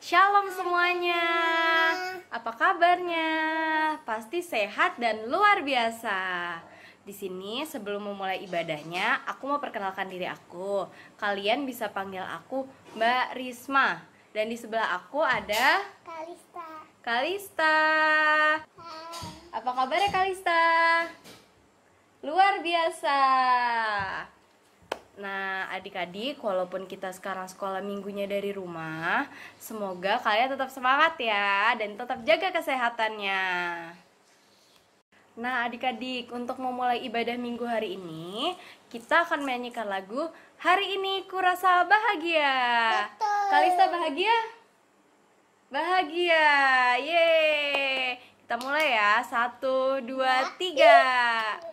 Shalom semuanya. Apa kabarnya? Pasti sehat dan luar biasa. Di sini sebelum memulai ibadahnya, aku mau perkenalkan diri aku. Kalian bisa panggil aku Mbak Risma. Dan di sebelah aku ada Kalista. Apa kabarnya Kalista? Luar biasa. Nah, adik-adik, walaupun kita sekarang sekolah minggunya dari rumah, semoga kalian tetap semangat ya dan tetap jaga kesehatannya. Nah, adik-adik, untuk memulai ibadah minggu hari ini, kita akan menyanyikan lagu Hari Ini Kurasa Bahagia. Betul. Kalista bahagia? Bahagia. Yeay. Kita mulai ya. 1, 2, 3.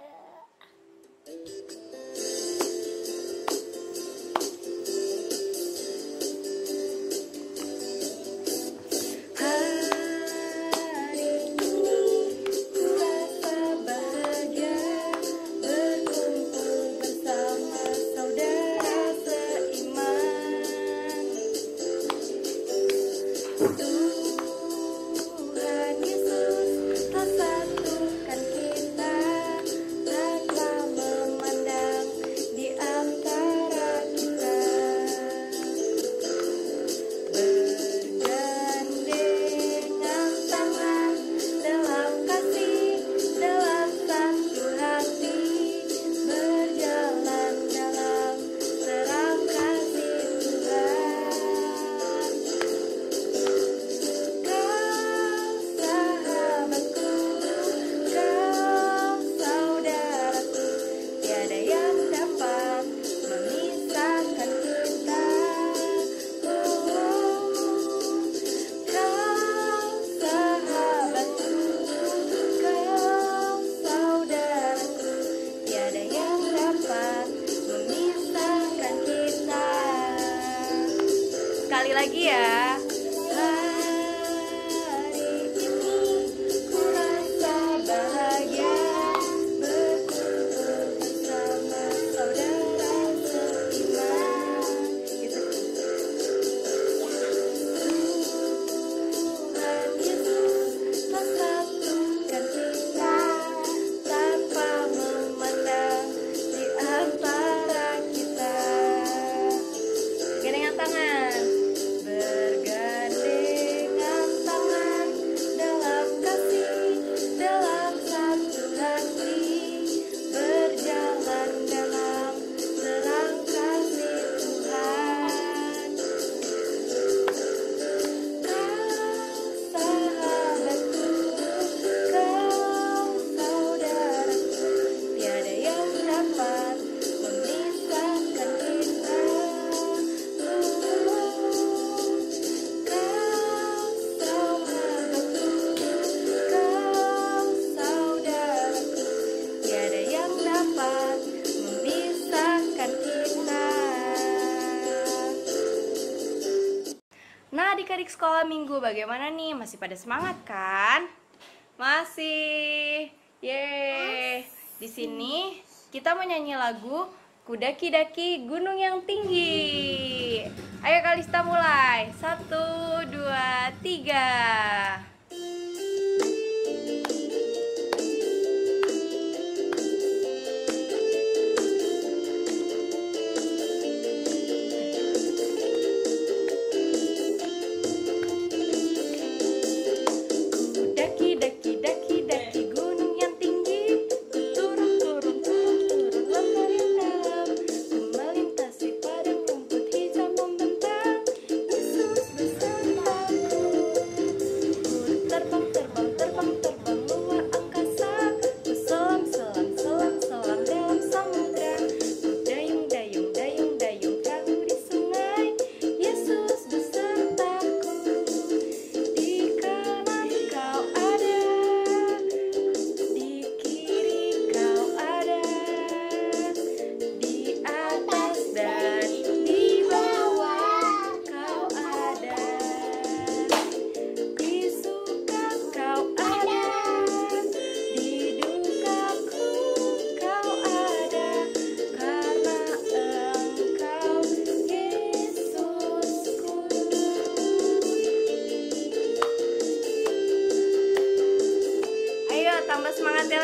Sekali lagi ya. Hari ini kurasa bahagia berkumpul bersama saudara seiman. Tuhan Yesus telah satukan kita tanpa memandang di antara kita. Gandengan tangan. Bergandengan tangan dalam kasih, dalam satu hati, berjalan dalam terang kasih Tuhan. Kau sahabatku, kau saudaraku, tiada yang dapat memisahkan kita. Nah, adik-adik sekolah minggu bagaimana nih? Masih pada semangat kan? Masih. Yeay. Di sini kita mau nyanyi lagu Kudaki-daki Gunung yang Tinggi. Ayo Kalista mulai. 1, 2, 3.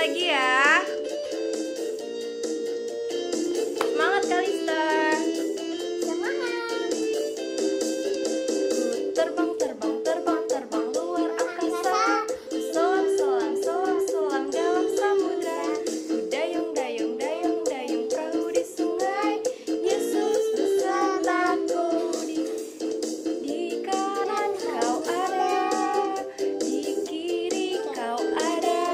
lagi ya. Semangat Kalister. Semangat. Terbang, terbang, terbang, terbang luar angkasa. Selam, selam, selam, selam dalam samudra. Dayung, dayung, dayung, dayung perahu di sungai. Yesus besertaku di kanan kau ada, di kiri kau ada,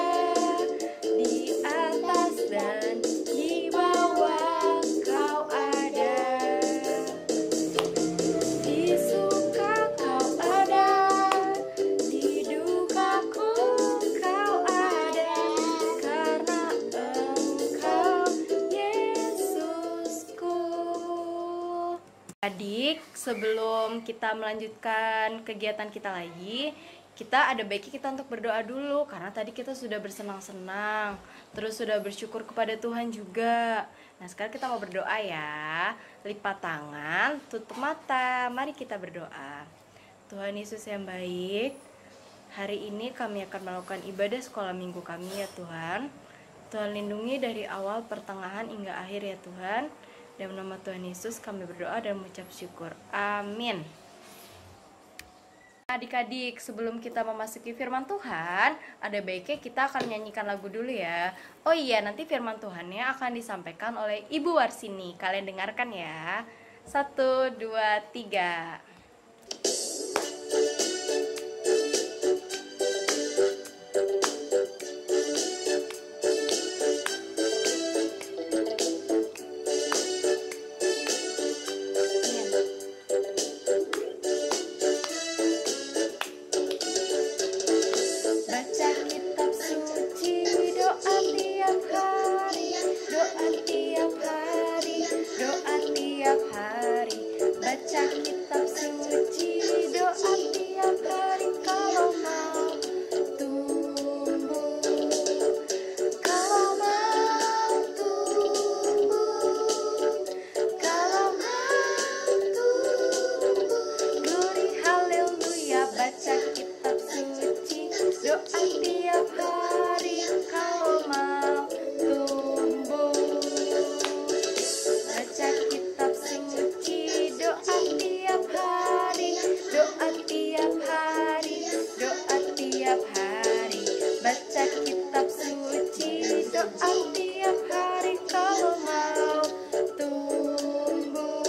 di atas dan di bawah kau ada. Di suka kau ada, di dukaku kau ada, karena Engkau Yesusku. Adik, sebelum kita melanjutkan kegiatan kita lagi, kita ada baiknya kita untuk berdoa dulu, karena tadi kita sudah bersenang-senang, terus sudah bersyukur kepada Tuhan juga. Nah, sekarang kita mau berdoa ya. Lipat tangan, tutup mata. Mari kita berdoa. Tuhan Yesus yang baik, hari ini kami akan melakukan ibadah sekolah minggu kami ya Tuhan. Tuhan lindungi dari awal, pertengahan, hingga akhir ya Tuhan. Dalam nama Tuhan Yesus kami berdoa dan mengucap syukur. Amin. Adik-adik, sebelum kita memasuki firman Tuhan, ada baiknya kita akan nyanyikan lagu dulu ya. Oh iya, nanti firman Tuhannya akan disampaikan oleh Ibu Warsini. Kalian dengarkan ya. 1, 2, 3. Baca kitab suci, doa tiap hari, doa tiap hari, doa tiap hari. Baca kitab suci, doa tiap hari, kalau mau tumbuh, kalau mau tumbuh, kalau mau tumbuh. Glory haleluya, baca kitab suci, doa tiap hari, kalau mau tumbuh. Baca kitab suci, doa tiap hari, doa tiap hari, doa tiap hari. Baca kitab suci, doa tiap hari, kalau mau tumbuh,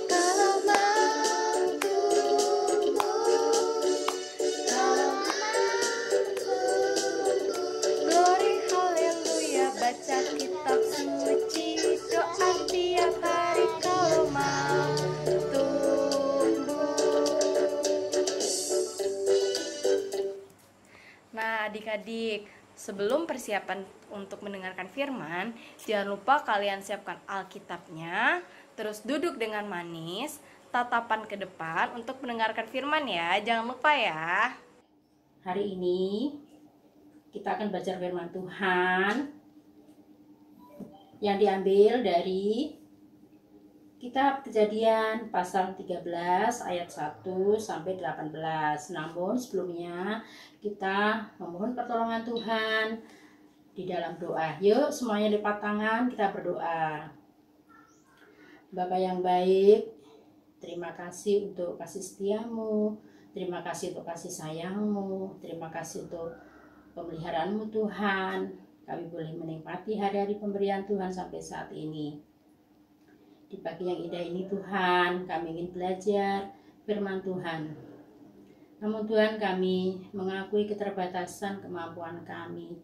kalau mau tumbuh, kalau glory haleluya, baca kitab suci, doa tiap hari, kalau mau tumbuh. Nah, adik-adik, sebelum persiapan untuk mendengarkan firman, jangan lupa kalian siapkan Alkitabnya, terus duduk dengan manis, tatapan ke depan untuk mendengarkan firman ya. Jangan lupa ya. Hari ini kita akan belajar firman Tuhan yang diambil dari Kitab Kejadian pasal 13 ayat 1 sampai 18. Namun sebelumnya kita memohon pertolongan Tuhan di dalam doa. Yuk semuanya lipat tangan, kita berdoa. Bapa yang baik, terima kasih untuk kasih setiamu, terima kasih untuk kasih sayangmu, terima kasih untuk pemeliharaanmu Tuhan. Kami boleh menikmati hari-hari pemberian Tuhan sampai saat ini. Di pagi yang indah ini Tuhan, kami ingin belajar firman Tuhan. Namun Tuhan, kami mengakui keterbatasan kemampuan kami.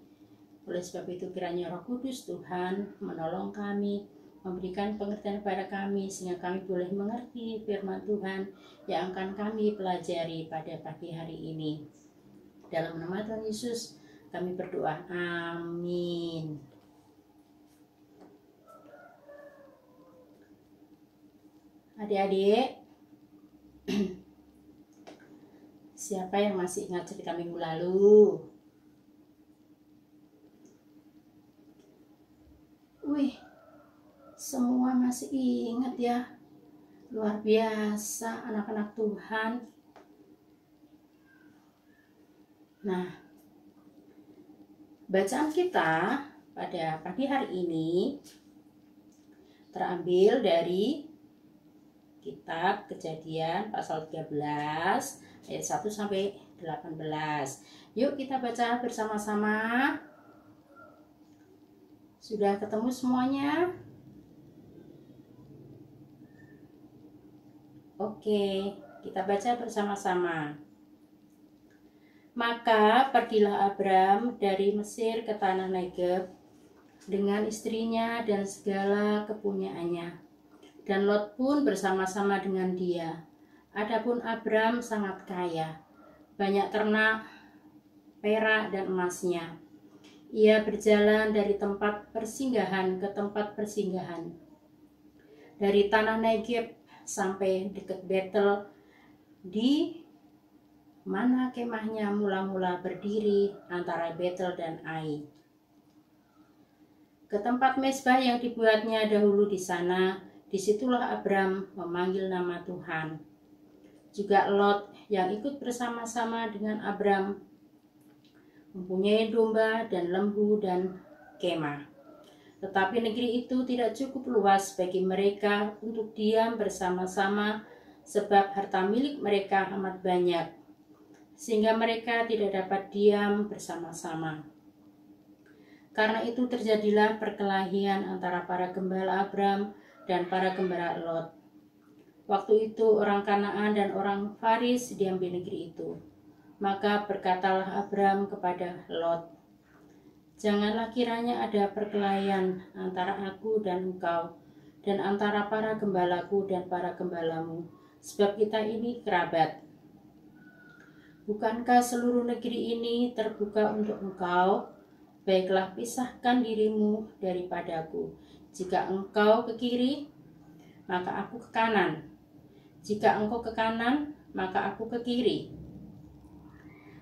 Oleh sebab itu kiranya Roh Kudus Tuhan menolong kami, memberikan pengertian kepada kami, sehingga kami boleh mengerti firman Tuhan yang akan kami pelajari pada pagi hari ini. Dalam nama Tuhan Yesus kami berdoa, amin. Adik-adik, siapa yang masih ingat cerita minggu lalu? Wih, semua masih ingat ya. Luar biasa anak-anak Tuhan. Nah, Bacaan kita pada pagi hari ini terambil dari kitab Kejadian pasal 13 ayat 1 sampai 18. Yuk kita baca bersama-sama. Sudah ketemu semuanya? Oke, kita baca bersama-sama. Maka pergilah Abram dari Mesir ke tanah Negeb dengan istrinya dan segala kepunyaannya. Dan Lot pun bersama-sama dengan dia. Adapun Abram sangat kaya, banyak ternak, perak dan emasnya. Ia berjalan dari tempat persinggahan ke tempat persinggahan, dari tanah Negeb sampai dekat Betel, di mana kemahnya mula-mula berdiri antara Betel dan Ai, ke tempat mezbah yang dibuatnya dahulu di sana. Disitulah Abram memanggil nama Tuhan. Juga Lot yang ikut bersama-sama dengan Abram mempunyai domba dan lembu dan kemah. Tetapi negeri itu tidak cukup luas bagi mereka untuk diam bersama-sama, sebab harta milik mereka amat banyak, sehingga mereka tidak dapat diam bersama-sama. Karena itu terjadilah perkelahian antara para gembala Abram dan para gembala Lot. Waktu itu orang Kanaan dan orang Faris diam di negeri itu. Maka berkatalah Abram kepada Lot, "Janganlah kiranya ada perkelahian antara aku dan engkau, dan antara para gembalaku dan para gembalamu, sebab kita ini kerabat. Bukankah seluruh negeri ini terbuka untuk engkau? Baiklah, pisahkan dirimu daripadaku. Jika engkau ke kiri, maka aku ke kanan. Jika engkau ke kanan, maka aku ke kiri."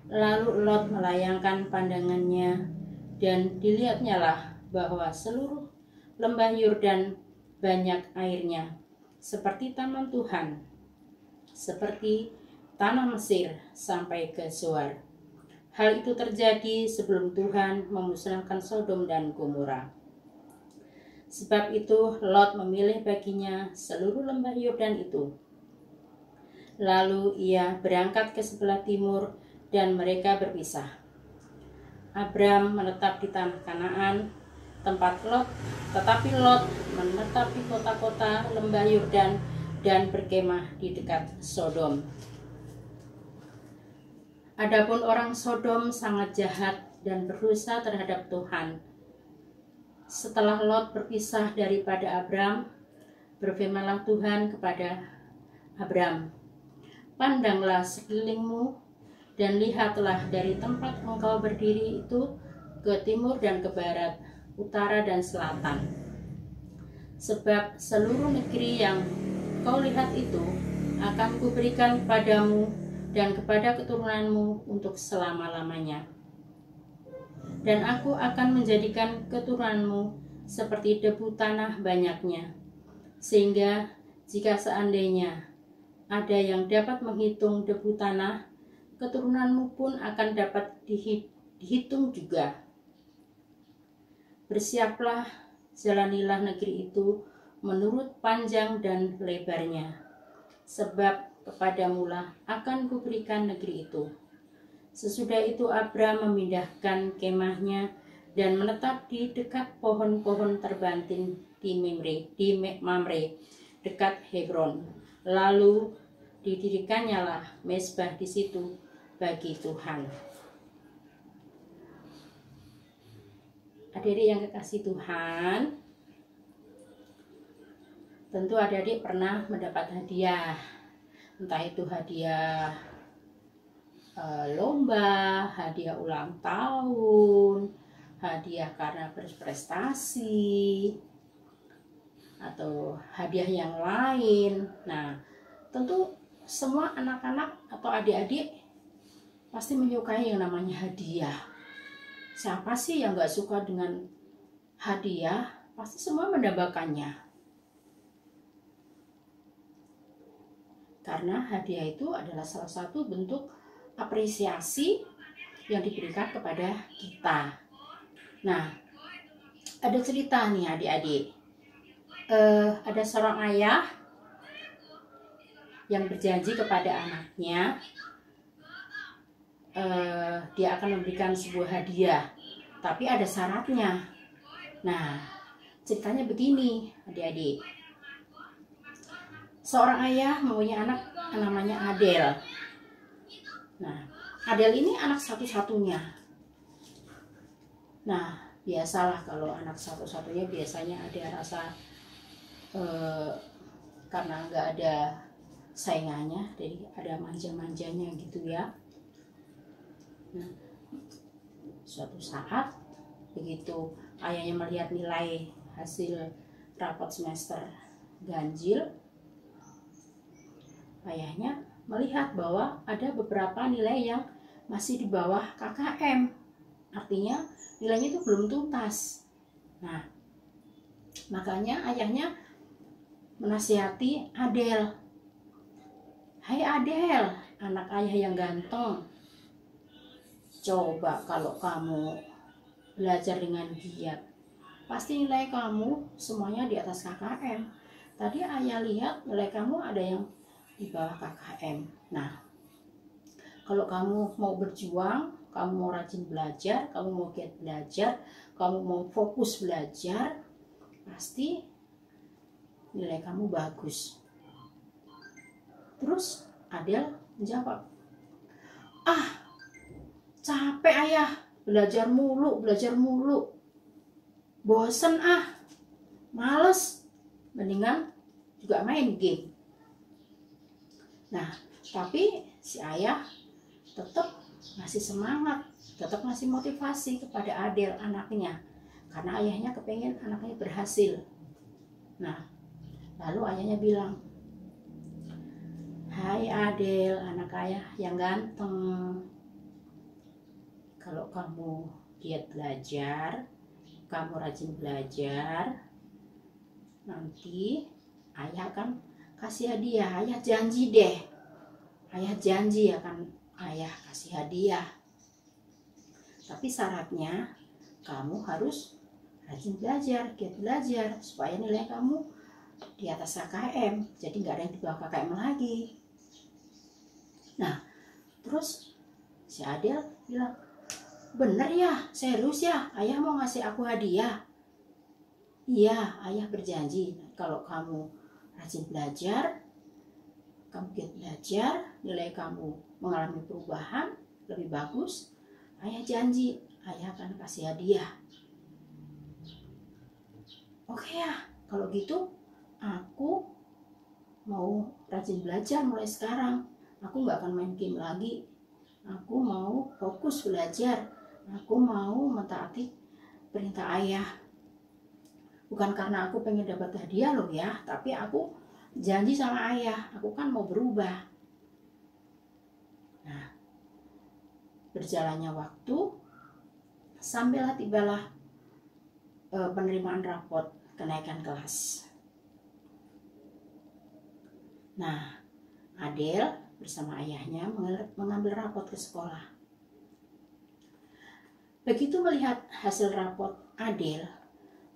Lalu Lot melayangkan pandangannya, dan dilihatnya lah bahwa seluruh lembah Yordan banyak airnya, seperti taman Tuhan, seperti tanah Mesir sampai ke Zoar. Hal itu terjadi sebelum Tuhan memusnahkan Sodom dan Gomora. Sebab itu Lot memilih baginya seluruh lembah Yordan itu. Lalu ia berangkat ke sebelah timur dan mereka berpisah. Abram menetap di tanah Kanaan, tempat Lot, tetapi Lot menetap di kota-kota lembah Yordan dan berkemah di dekat Sodom. Adapun orang Sodom sangat jahat dan berdosa terhadap Tuhan. Setelah Lot berpisah daripada Abram, berfirmanlah Tuhan kepada Abram, "Pandanglah sekelilingmu dan lihatlah dari tempat engkau berdiri itu ke timur dan ke barat, utara dan selatan. Sebab seluruh negeri yang kau lihat itu akan kuberikan kepadamu dan kepada keturunanmu untuk selama-lamanya. Dan aku akan menjadikan keturunanmu seperti debu tanah banyaknya, sehingga jika seandainya ada yang dapat menghitung debu tanah, keturunanmu pun akan dapat dihitung juga. Bersiaplah, jalanilah negeri itu menurut panjang dan lebarnya, sebab kepadamulah akan kuberikan negeri itu." Sesudah itu Abram memindahkan kemahnya dan menetap di dekat pohon-pohon terbantin di Mamre, dekat Hebron. Lalu didirikannya lah mezbah di situ bagi Tuhan. Adik-adik yang kekasih Tuhan, tentu adik-adik pernah mendapat hadiah, entah itu hadiah lomba, hadiah ulang tahun, hadiah karena berprestasi, atau hadiah yang lain. Nah, tentu semua anak-anak atau adik-adik pasti menyukai yang namanya hadiah. Siapa sih yang gak suka dengan hadiah? Pasti semua mendambakannya. Karena hadiah itu adalah salah satu bentuk apresiasi yang diberikan kepada kita. Nah, ada cerita nih adik-adik. Ada seorang ayah yang berjanji kepada anaknya, dia akan memberikan sebuah hadiah, tapi ada syaratnya. Nah, ceritanya begini adik-adik. Seorang ayah mempunyai anak namanya Adel. Nah, Adel ini anak satu-satunya. Nah, biasalah kalau anak satu-satunya biasanya ada rasa karena nggak ada saingannya, jadi ada manja-manjanya gitu ya. Nah, suatu saat begitu ayahnya melihat nilai hasil rapot semester ganjil, ayahnya melihat bahwa ada beberapa nilai yang masih di bawah KKM, artinya nilainya itu belum tuntas. Nah, makanya ayahnya menasihati Adel. Hai Adel, anak ayah yang ganteng, coba kalau kamu belajar dengan giat, pasti nilai kamu semuanya di atas KKM. Tadi ayah lihat nilai kamu ada yang di bawah KKM. Nah, kalau kamu mau berjuang, kamu mau rajin belajar, kamu mau giat belajar, kamu mau fokus belajar, pasti nilai kamu bagus. Terus Adel menjawab, ah, capek ayah, belajar mulu, bosen ah, males, mendingan juga main game. Nah, tapi si ayah tetap ngasih semangat, tetap ngasih motivasi kepada Adel anaknya, karena ayahnya kepengen anaknya berhasil. Nah, lalu ayahnya bilang, hai Adel, anak ayah yang ganteng, kalau kamu giat belajar, kamu rajin belajar, nanti ayah akan kasih hadiah. Ayah janji deh, ayah janji akan ayah kasih hadiah. Tapi syaratnya kamu harus rajin belajar, giat belajar, supaya nilai kamu di atas KKM, jadi nggak ada yang di bawah KKM lagi. Nah, terus si Adel bilang, bener ya, serius ya, ayah mau ngasih aku hadiah? Iya, ayah berjanji kalau kamu rajin belajar, kamu giat belajar, nilai kamu mengalami perubahan lebih bagus, ayah janji, ayah akan kasih hadiah. Oke ya, kalau gitu aku mau rajin belajar mulai sekarang. Aku nggak akan main game lagi. Aku mau fokus belajar. Aku mau mentaati perintah ayah. Bukan karena aku pengen dapat hadiah loh ya, tapi aku janji sama ayah, aku kan mau berubah. Nah, berjalannya waktu, sampailah tibalah penerimaan rapot kenaikan kelas. Nah, Adel bersama ayahnya mengambil rapot ke sekolah. Begitu melihat hasil rapot Adel,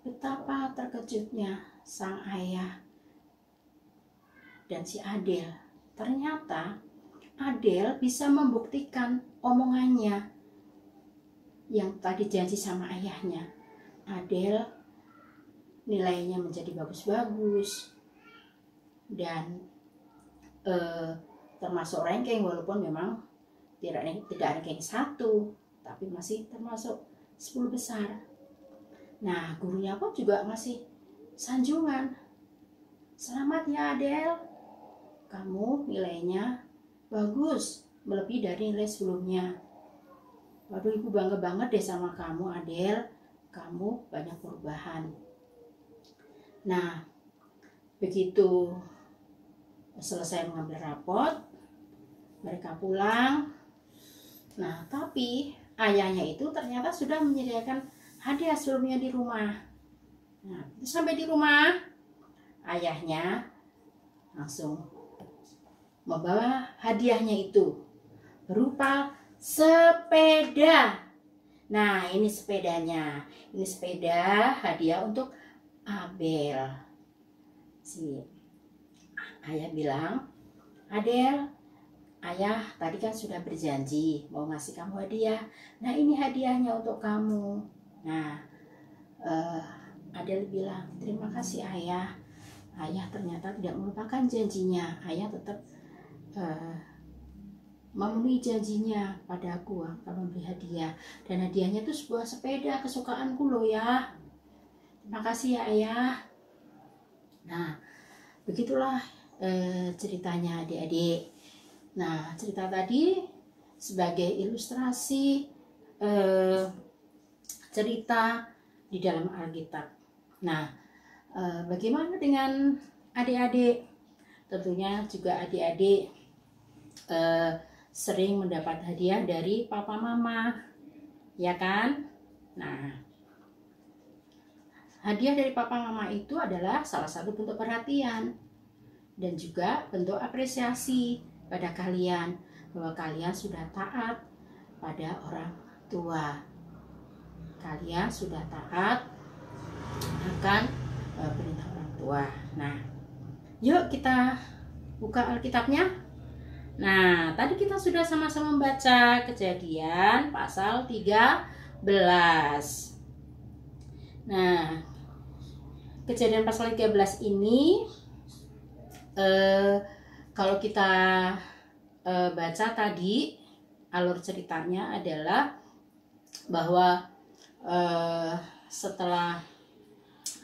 betapa terkejutnya sang ayah dan si Adel. Ternyata Adel bisa membuktikan omongannya yang tadi janji sama ayahnya. Adel nilainya menjadi bagus-bagus dan termasuk ranking, walaupun memang tidak ranking 1, tapi masih termasuk 10 besar. Nah, gurunya pun juga masih sanjungan. Selamat ya Adel, kamu nilainya bagus, melebihi dari nilai sebelumnya. Waduh, ibu bangga banget deh sama kamu Adel, kamu banyak perubahan. Nah, begitu selesai mengambil rapot, mereka pulang. Nah, tapi ayahnya itu ternyata sudah menyediakan hadiah sebelumnya di rumah. Nah, sampai di rumah, ayahnya langsung membawa hadiahnya itu berupa sepeda. Nah, ini sepedanya. Ini sepeda hadiah untuk Abel. Si ayah bilang, Adel, ayah tadi kan sudah berjanji mau ngasih kamu hadiah. Nah, ini hadiahnya untuk kamu. Nah, Adel bilang, terima kasih ayah. Ayah ternyata tidak melupakan janjinya. Ayah tetap memenuhi janjinya padaku kalau memberi hadiah. Dan hadiahnya itu sebuah sepeda kesukaanku loh ya. Terima kasih ya ayah. Nah, begitulah ceritanya adik-adik. Nah, cerita tadi sebagai ilustrasi cerita di dalam Alkitab. Nah, bagaimana dengan adik-adik? Tentunya juga adik-adik sering mendapat hadiah dari papa mama, ya kan? Nah, hadiah dari papa mama itu adalah salah satu bentuk perhatian dan juga bentuk apresiasi pada kalian bahwa kalian sudah taat pada orang tua. Kalian sudah taat akan perintah orang tua. Nah, yuk kita buka Alkitabnya. Nah, tadi kita sudah sama-sama membaca Kejadian pasal 13. Nah, Kejadian pasal 13 ini kalau kita baca tadi alur ceritanya adalah bahwa setelah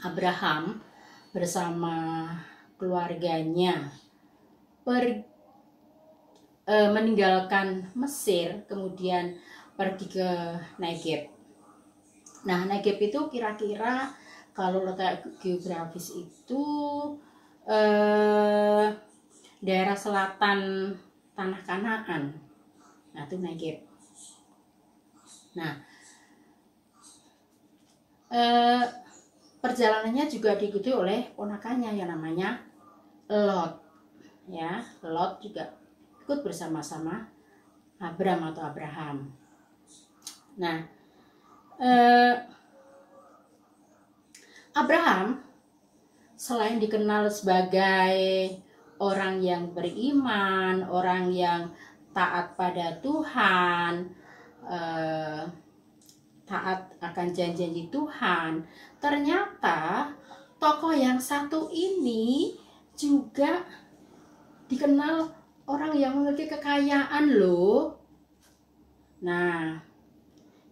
Abraham bersama keluarganya meninggalkan Mesir, kemudian pergi ke Negev. Nah, Negev itu kira-kira kalau letak geografis itu daerah selatan tanah Kanaan. Nah, itu Negev. Nah, perjalanannya juga diikuti oleh ponakannya yang namanya Lot. Ya, Lot juga ikut bersama-sama Abraham. Nah, Abraham selain dikenal sebagai orang yang beriman, orang yang taat pada Tuhan, taat akan janji-janji Tuhan, ternyata tokoh yang satu ini juga dikenal orang yang memiliki kekayaan loh. Nah,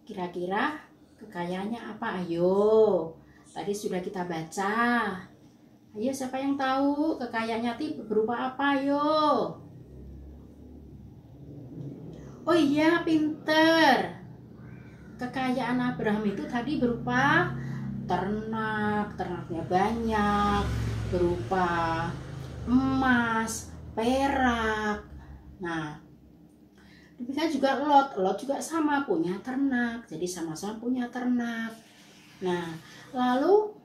kira-kira kekayaannya apa? Ayo, tadi sudah kita baca. Ayo, siapa yang tahu kekayaannya berupa apa? Ayo. Oh iya, pinter. Kekayaan Abraham itu tadi berupa ternaknya banyak, berupa emas, perak. Nah, demikian juga Lot juga sama punya ternak, jadi sama-sama punya ternak. Nah, lalu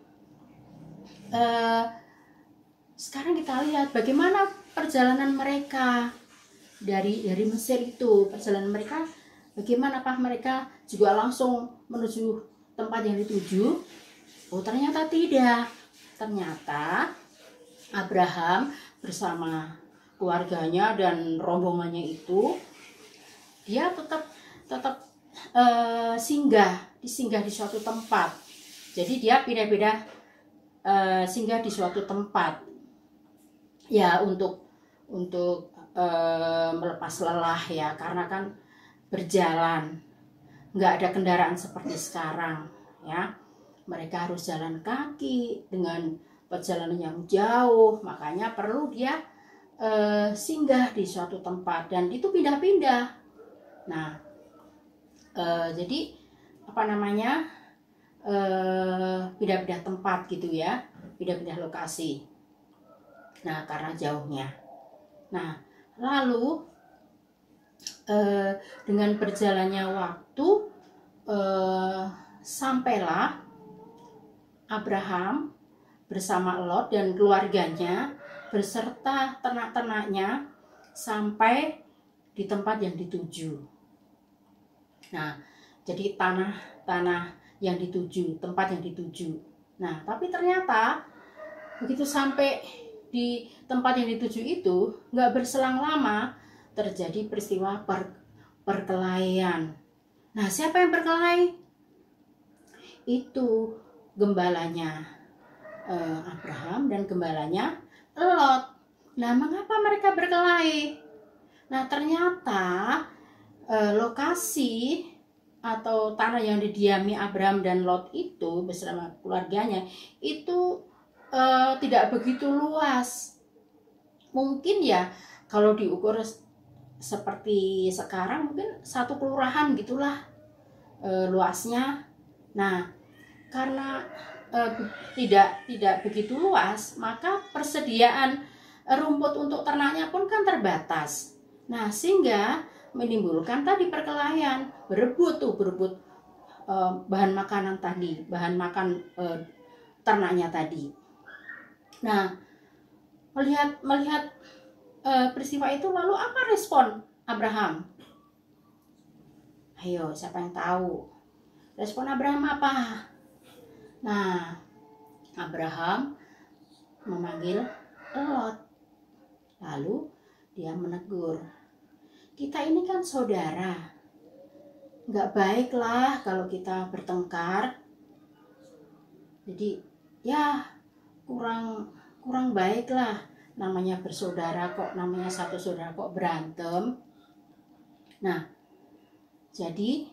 sekarang kita lihat bagaimana perjalanan mereka dari Mesir itu. Perjalanan mereka bagaimana? Apa mereka juga langsung menuju tempat yang dituju? Oh, ternyata tidak. Ternyata Abraham bersama keluarganya dan rombongannya itu dia tetap singgah di suatu tempat. Jadi dia pindah-pindah singgah di suatu tempat ya untuk melepas lelah ya, karena kan berjalan nggak ada kendaraan seperti sekarang ya, mereka harus jalan kaki dengan perjalanan yang jauh, makanya perlu dia singgah di suatu tempat dan itu pindah-pindah. Nah, jadi apa namanya, pindah-pindah tempat gitu ya, pindah-pindah lokasi. Nah, karena jauhnya. Nah, lalu dengan berjalannya waktu sampailah Abraham bersama Lot dan keluarganya beserta ternak-ternaknya sampai di tempat yang dituju. Nah, jadi tanah yang dituju, tempat yang dituju. Nah, tapi ternyata begitu sampai di tempat yang dituju itu, nggak berselang lama terjadi peristiwa perkelahian. Nah, siapa yang berkelahi? Itu gembalanya Abraham dan gembalanya Lot. Nah, mengapa mereka berkelahi? Nah, ternyata lokasi atau tanah yang didiami Abraham dan Lot itu bersama keluarganya itu tidak begitu luas. Mungkin ya kalau diukur seperti sekarang mungkin satu kelurahan gitulah luasnya. Nah, karena tidak begitu luas, maka persediaan rumput untuk ternaknya pun kan terbatas. Nah, sehingga menimbulkan tadi perkelahian, berebut bahan makanan tadi, bahan makan ternaknya tadi. Nah, melihat peristiwa itu, lalu apa respon Abraham? Ayo, siapa yang tahu? Respon Abraham apa? Nah, Abraham memanggil Lot. Lalu dia menegur, kita ini kan saudara, nggak baiklah kalau kita bertengkar. Jadi ya kurang baiklah, namanya bersaudara kok, namanya satu saudara kok berantem. Nah, jadi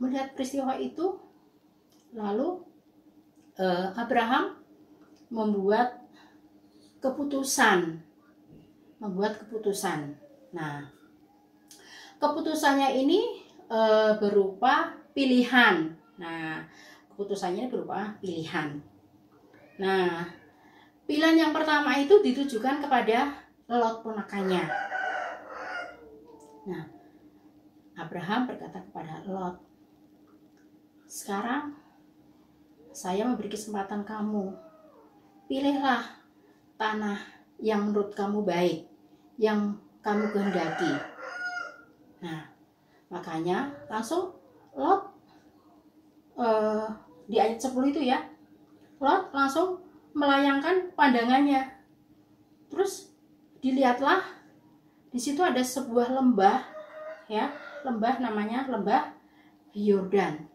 melihat peristiwa itu, lalu Abraham membuat keputusan. Nah, keputusannya ini berupa pilihan. Nah, keputusannya berupa pilihan. Nah, pilihan yang pertama itu ditujukan kepada Lot ponakannya. Nah, Abraham berkata kepada Lot, sekarang saya memberi kesempatan kamu, pilihlah tanah yang menurut kamu baik, yang kamu kehendaki. Nah, makanya langsung Lot di ayat 10 itu ya, Lot langsung melayangkan pandangannya. Terus dilihatlah di situ ada sebuah lembah, ya, lembah namanya lembah Yordan.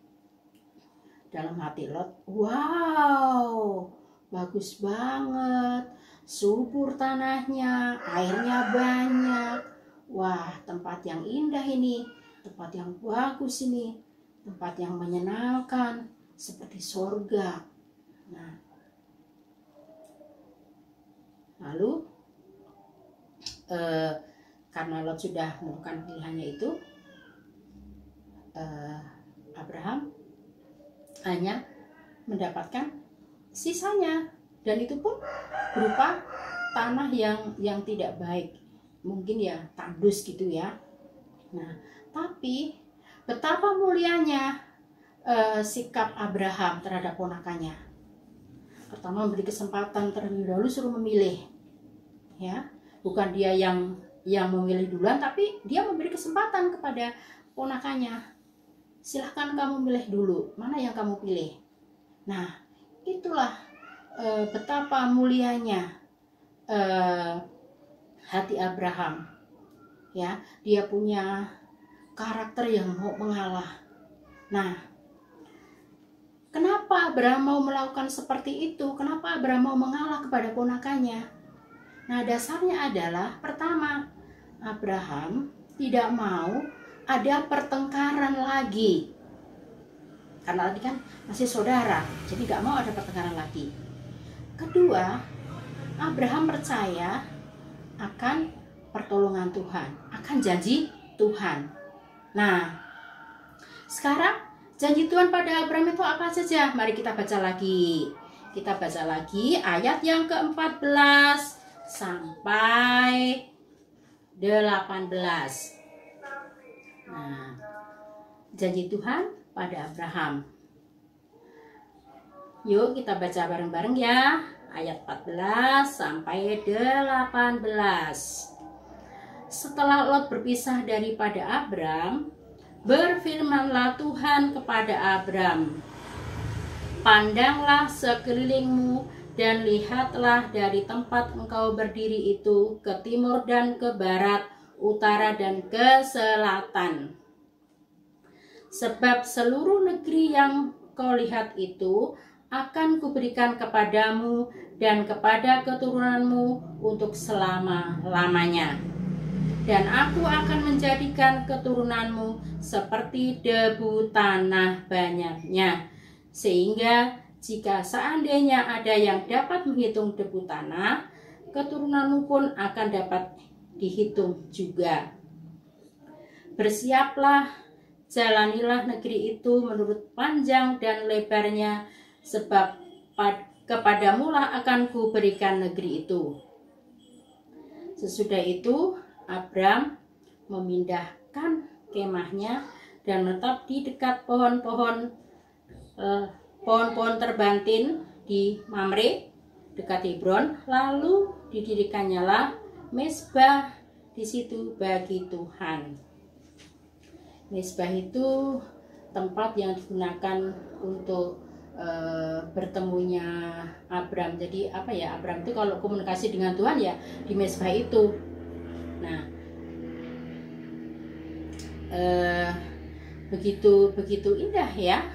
Dalam hati Lot, wow, bagus banget, subur tanahnya, airnya banyak. Wah, tempat yang indah ini, tempat yang bagus ini, tempat yang menyenangkan, seperti surga. Nah, lalu karena Lot sudah melakukan pilihannya itu, Abraham hanya mendapatkan sisanya, dan itu pun berupa tanah yang tidak baik, mungkin ya tandus gitu ya. Nah, tapi betapa mulianya sikap Abraham terhadap ponakannya. Pertama, memberi kesempatan terlebih dahulu, suruh memilih, ya, bukan dia yang memilih duluan, tapi dia memberi kesempatan kepada ponakannya. Silahkan kamu milih dulu, mana yang kamu pilih. Nah, itulah betapa mulianya hati Abraham. Ya, dia punya karakter yang mau mengalah. Nah, kenapa Abraham mau melakukan seperti itu? Kenapa Abraham mau mengalah kepada ponakannya? Nah, dasarnya adalah pertama, Abraham tidak mau ada pertengkaran lagi. Karena tadi kan masih saudara, jadi gak mau ada pertengkaran lagi. Kedua, Abraham percaya akan pertolongan Tuhan, akan janji Tuhan. Nah, sekarang janji Tuhan pada Abraham itu apa saja? Mari kita baca lagi. Kita baca lagi ayat yang ke-14 sampai 18. Nah, janji Tuhan pada Abraham. Yuk kita baca bareng-bareng ya. Ayat 14 sampai 18. Setelah Lot berpisah daripada Abram, Berfirmanlah Tuhan kepada Abram, pandanglah sekelilingmu dan lihatlah dari tempat engkau berdiri itu ke timur dan ke barat, utara dan ke selatan. Sebab seluruh negeri yang kau lihat itu akan kuberikan kepadamu dan kepada keturunanmu untuk selama-lamanya. Dan aku akan menjadikan keturunanmu seperti debu tanah banyaknya, sehingga jika seandainya ada yang dapat menghitung debu tanah, keturunanmu pun akan dapat dihitung juga. Bersiaplah, jalanilah negeri itu menurut panjang dan lebarnya, sebab kepadamulah akan kuberikan negeri itu. Sesudah itu Abram memindahkan kemahnya dan menetap di dekat pohon-pohon terbantin di Mamre dekat Hebron. Lalu didirikannya lah mezbah di situ bagi Tuhan. Mezbah itu tempat yang digunakan untuk bertemunya Abram. Jadi Abram itu kalau komunikasi dengan Tuhan ya di mezbah itu. Nah, begitu indah ya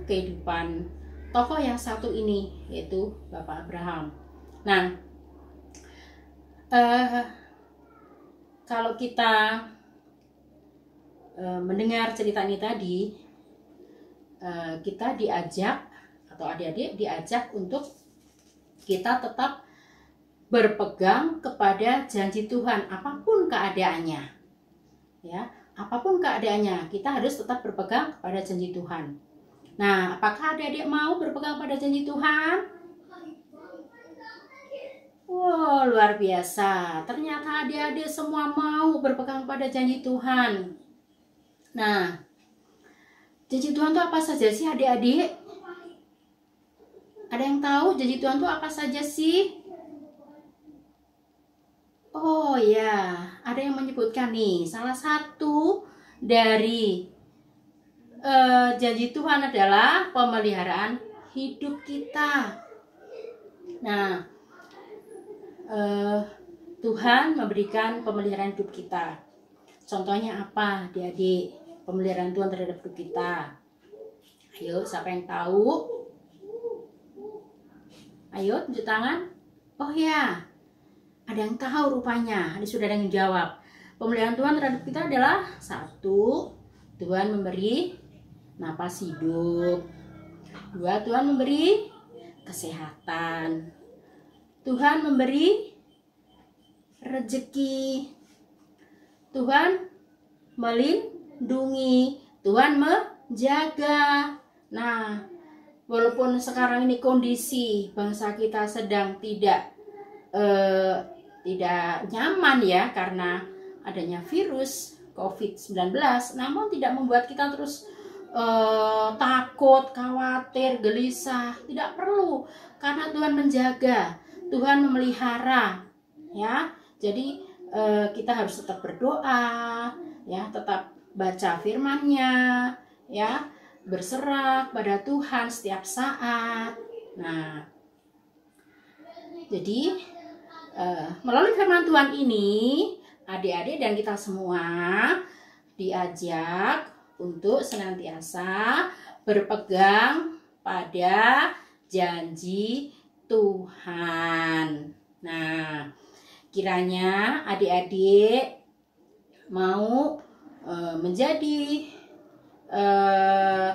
kehidupan tokoh yang satu ini, yaitu Bapak Abraham. Nah, kalau kita mendengar cerita ini tadi, kita diajak atau adik-adik diajak untuk kita tetap berpegang kepada janji Tuhan apapun keadaannya. Ya, apapun keadaannya, kita harus tetap berpegang kepada janji Tuhan. Nah, apakah adik-adik mau berpegang pada janji Tuhan? Wow, luar biasa. Ternyata adik-adik semua mau berpegang pada janji Tuhan. Nah, janji Tuhan itu apa saja sih adik-adik? Ada yang tahu janji Tuhan itu apa saja sih? Oh ya, ada yang menyebutkan nih, salah satu dari janji Tuhan adalah pemeliharaan hidup kita. Nah, Tuhan memberikan pemeliharaan hidup kita. Contohnya apa, adik-adik? Pemeliharaan Tuhan terhadap hidup kita. Ayo, siapa yang tahu? Ayo, tunjuk tangan. Oh ya, ada yang tahu rupanya. Ada sudah ada yang jawab. Pemeliharaan Tuhan terhadap kita adalah satu, Tuhan memberi napas hidup. Dua, Tuhan memberi kesehatan. Tuhan memberi rezeki. Tuhan melindungi. Tuhan menjaga. Nah, walaupun sekarang ini kondisi bangsa kita sedang tidak nyaman ya karena adanya virus COVID-19, namun tidak membuat kita terus takut, khawatir, gelisah. Tidak perlu, karena Tuhan menjaga, Tuhan memelihara ya. Jadi kita harus tetap berdoa ya, tetap baca firman-Nya ya, berserah pada Tuhan setiap saat. Nah, jadi melalui firman Tuhan ini, adik-adik dan kita semua diajak untuk senantiasa berpegang pada janji Tuhan. Nah, kiranya adik-adik mau menjadi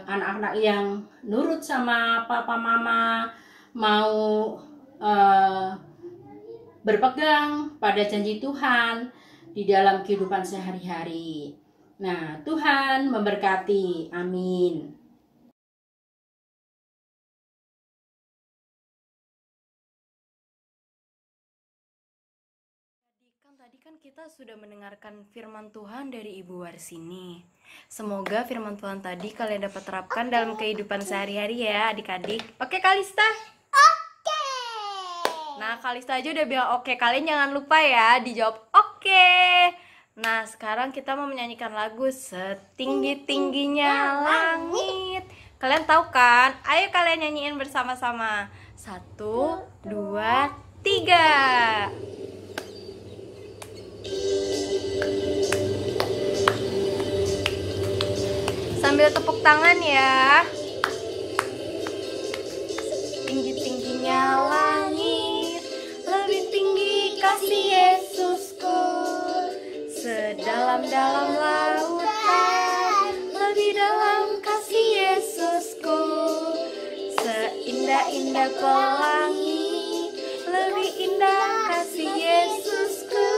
anak-anak yang nurut sama papa mama, mau berpegang pada janji Tuhan di dalam kehidupan sehari-hari. Nah, Tuhan memberkati. Amin. Tadi kan kita sudah mendengarkan firman Tuhan dari Ibu Warsini. Semoga firman Tuhan tadi kalian dapat terapkan dalam kehidupan sehari-hari ya adik-adik. Oke Kalista? Oke. Nah Kalista aja udah bilang oke. Kalian jangan lupa ya dijawab oke. Nah, sekarang kita mau menyanyikan lagu Setinggi-tingginya langit. Kalian tahu kan? Ayo kalian nyanyiin bersama-sama. 1, 2, 3. Sambil tepuk tangan ya. Tinggi-tingginya langit, lebih tinggi kasih Yesusku. Sedalam-dalam lautan, lebih dalam kasih Yesusku. Seindah-indah pelangi, lebih indah kasih Yesusku.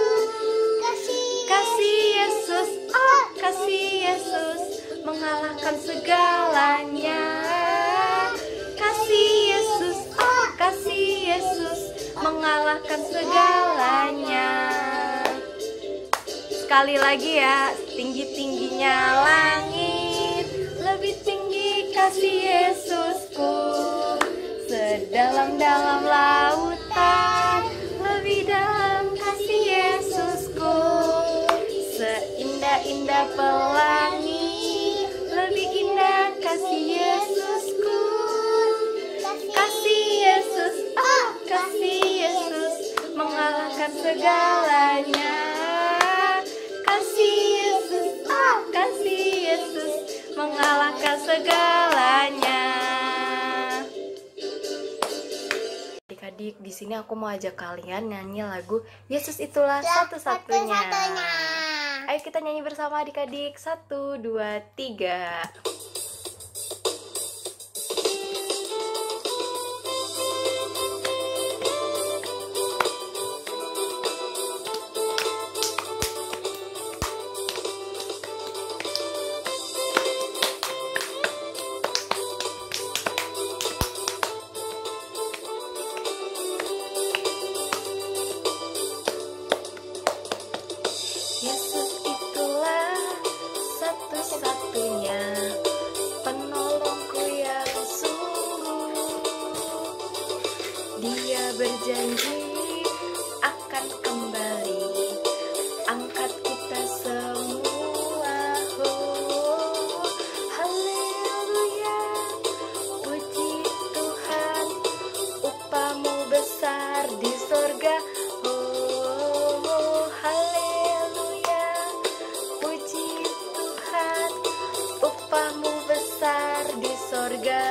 Kasih Yesus, oh kasih Yesus, mengalahkan segalanya. Kasih Yesus, oh kasih Yesus, mengalahkan segalanya. Sekali lagi ya, tinggi-tingginya langit, lebih tinggi kasih Yesusku. Sedalam-dalam lautan, lebih dalam kasih Yesusku. Seindah-indah pelangi, lebih indah kasih Yesusku. Kasih Yesus, oh kasih Yesus, mengalahkan segalanya. Kasih Yesus, oh kasih Yesus, mengalahkan segalanya. Adik-adik, di sini aku mau ajak kalian nyanyi lagu Yesus Itulah Satu-Satunya. Ayo kita nyanyi bersama adik-adik. 1, 2, 3. Yesus itulah satu-satunya penolongku yang sungguh. Dia berjanji akan kembali angkat kita semua. Oh, haleluya, puji Tuhan, upahmu besar di sorga. Oh, haleluya, puji Tuhan, upahmu besar di sorga.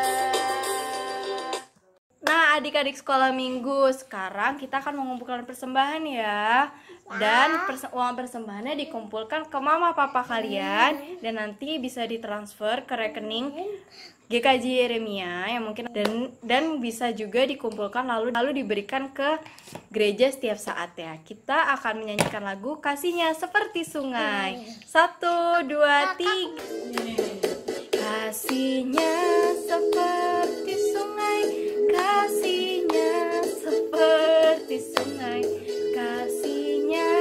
Nah, adik-adik sekolah minggu, sekarang kita akan mengumpulkan persembahan ya. Dan uang persembahannya dikumpulkan ke mama papa kalian dan nanti bisa ditransfer ke rekening GKJ Yeremia yang mungkin dan bisa juga dikumpulkan lalu diberikan ke gereja setiap saat ya. Kita akan menyanyikan lagu Kasihnya Seperti Sungai. 1, 2, 3. Kasihnya seperti sungai, kasihnya seperti sungai, kasihnya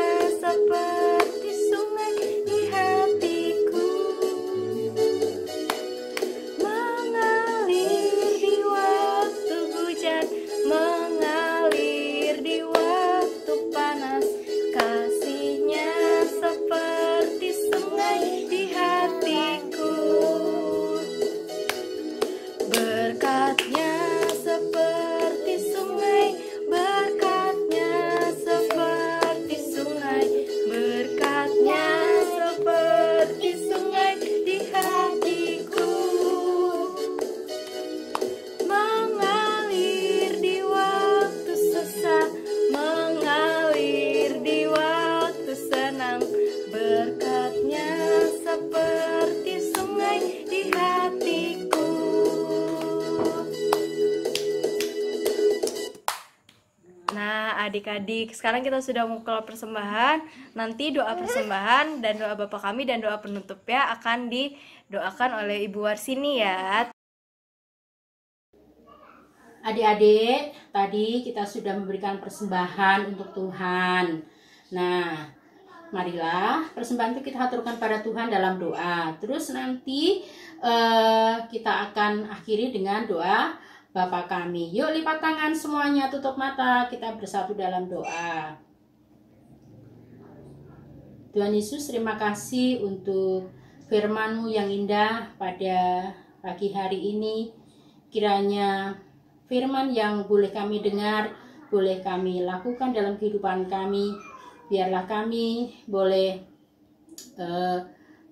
seperti sungai di hatiku, mengalir di waktu hujan, mengalir di waktu panas. Kasihnya seperti sungai di hatiku, berkatnya seperti sungai, berkatnya seperti sungai, berkatnya seperti sungai di hatiku, mengalir di waktu susah, mengalir di waktu senang, berkatnya seperti sungai di hatiku. Nah, adik-adik, sekarang kita sudah mengumpulkan persembahan. Nanti doa persembahan dan doa Bapak kami dan doa penutup ya akan didoakan oleh Ibu Warsini ya. Adik-adik, tadi kita sudah memberikan persembahan untuk Tuhan. Nah, marilah persembahan itu kita haturkan pada Tuhan dalam doa. Terus nanti kita akan akhiri dengan doa Bapa kami. Yuk lipat tangan semuanya, tutup mata, kita bersatu dalam doa. Tuhan Yesus, terima kasih untuk firman-Mu yang indah pada pagi hari ini. Kiranya firman yang boleh kami dengar, boleh kami lakukan dalam kehidupan kami. Biarlah kami boleh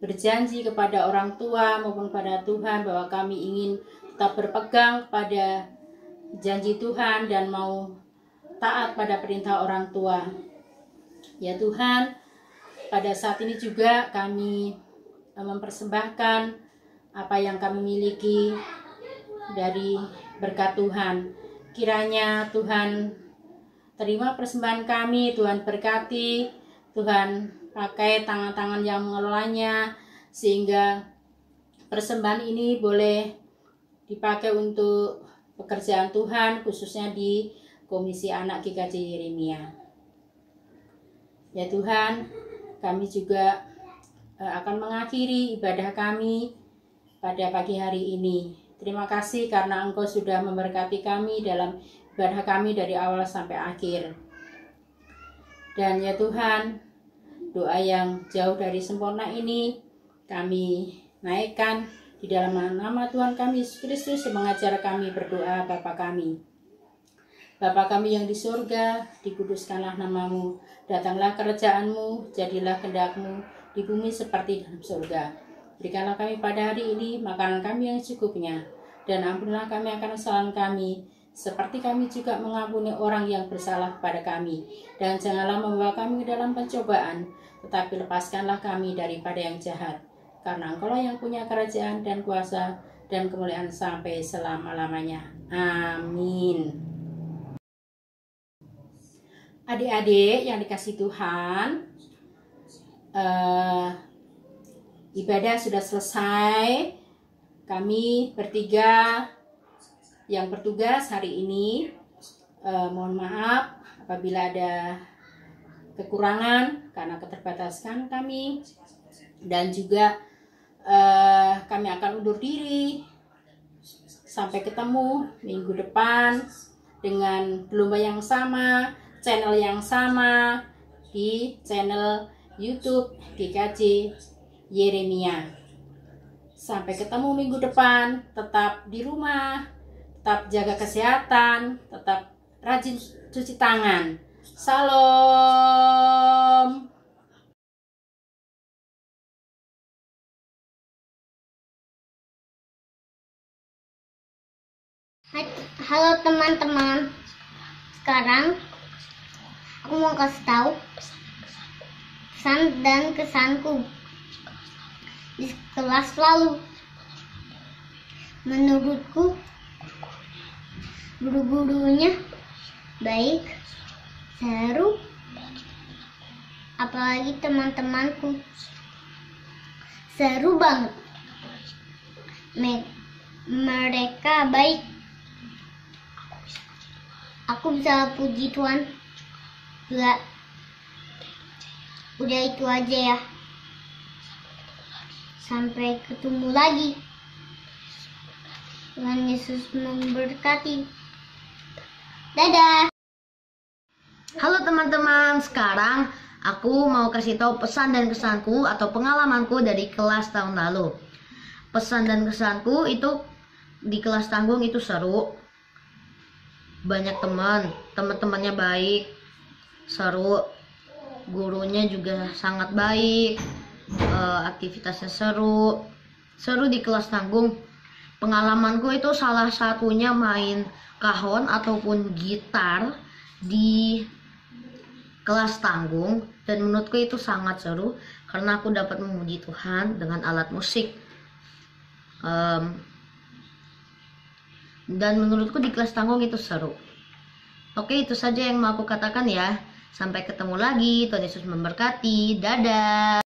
berjanji kepada orang tua maupun pada Tuhan bahwa kami ingin tetap berpegang pada janji Tuhan dan mau taat pada perintah orang tua. Ya Tuhan, pada saat ini juga kami mempersembahkan apa yang kami miliki dari berkat Tuhan. Kiranya Tuhan terima persembahan kami, Tuhan berkati, Tuhan pakai tangan-tangan yang mengelolanya, sehingga persembahan ini boleh dipakai untuk pekerjaan Tuhan, khususnya di Komisi Anak GKJ Yeremia. Ya Tuhan, kami juga akan mengakhiri ibadah kami pada pagi hari ini. Terima kasih karena Engkau sudah memberkati kami dalam ibadah kami dari awal sampai akhir. Dan ya Tuhan, doa yang jauh dari sempurna ini kami naikkan di dalam nama Tuhan kami Yesus Kristus yang mengajar kami berdoa. Bapa kami, Bapa kami yang di surga, dikuduskanlah namamu, datanglah kerajaan-Mu, jadilah kehendak-Mu di bumi seperti dalam surga. Berikanlah kami pada hari ini makanan kami yang secukupnya, dan ampunilah kami akan kesalahan kami, seperti kami juga mengampuni orang yang bersalah kepada kami. Dan janganlah membawa kami ke dalam pencobaan, tetapi lepaskanlah kami daripada yang jahat. Karena Engkau lah yang punya kerajaan dan kuasa dan kemuliaan sampai selama-lamanya. Amin. Adik-adik yang dikasih Tuhan, ibadah sudah selesai. Kami bertiga yang bertugas hari ini, mohon maaf apabila ada kekurangan karena keterbatasan kami, dan juga kami akan undur diri sampai ketemu minggu depan dengan gelombang yang sama, channel yang sama, di channel YouTube GKJ Yeremia. Sampai ketemu minggu depan. Tetap di rumah, tetap jaga kesehatan, tetap rajin cuci tangan. Salam. Halo teman-teman. Sekarang aku mau kasih tahu pesan dan kesanku di kelas lalu. Menurutku guru-gurunya baik, seru, apalagi teman-temanku seru banget. Mereka baik. Aku bisa puji Tuhan. Udah itu aja ya. Sampai ketemu lagi. Tuhan Yesus memberkati. Dadah. Halo teman-teman, sekarang aku mau kasih tahu pesan dan kesanku atau pengalamanku dari kelas tahun lalu. Pesan dan kesanku itu di kelas tanggung itu seru. Banyak teman-temannya baik, seru, gurunya juga sangat baik, aktivitasnya seru di kelas tanggung. Pengalamanku itu salah satunya main kahon ataupun gitar di kelas tanggung, dan menurutku itu sangat seru karena aku dapat memuji Tuhan dengan alat musik. Dan menurutku di kelas tanggung itu seru. Oke, itu saja yang mau aku katakan ya. Sampai ketemu lagi. Tuhan Yesus memberkati. Dadah.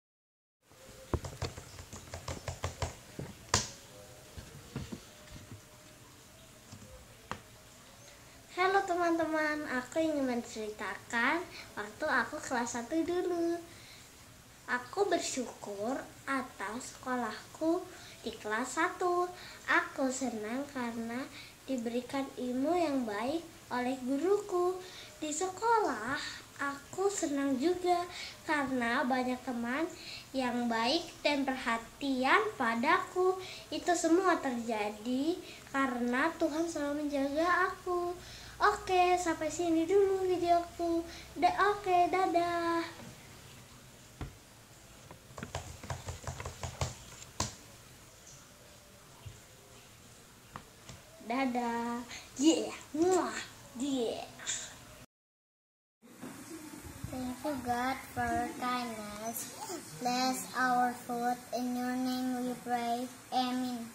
Halo teman-teman, aku ingin menceritakan waktu aku kelas 1 dulu. Aku bersyukur atas sekolahku di kelas 1. Aku senang karena diberikan ilmu yang baik oleh guruku. Di sekolah, aku senang juga karena banyak teman yang baik dan perhatian padaku. Itu semua terjadi karena Tuhan selalu menjaga aku. Oke, sampai sini dulu videoku. Oke, dadah. Dadah. Yeah. Muah. Yeah. Thank you, God, for your kindness. Bless our food. In your name we pray. Amen.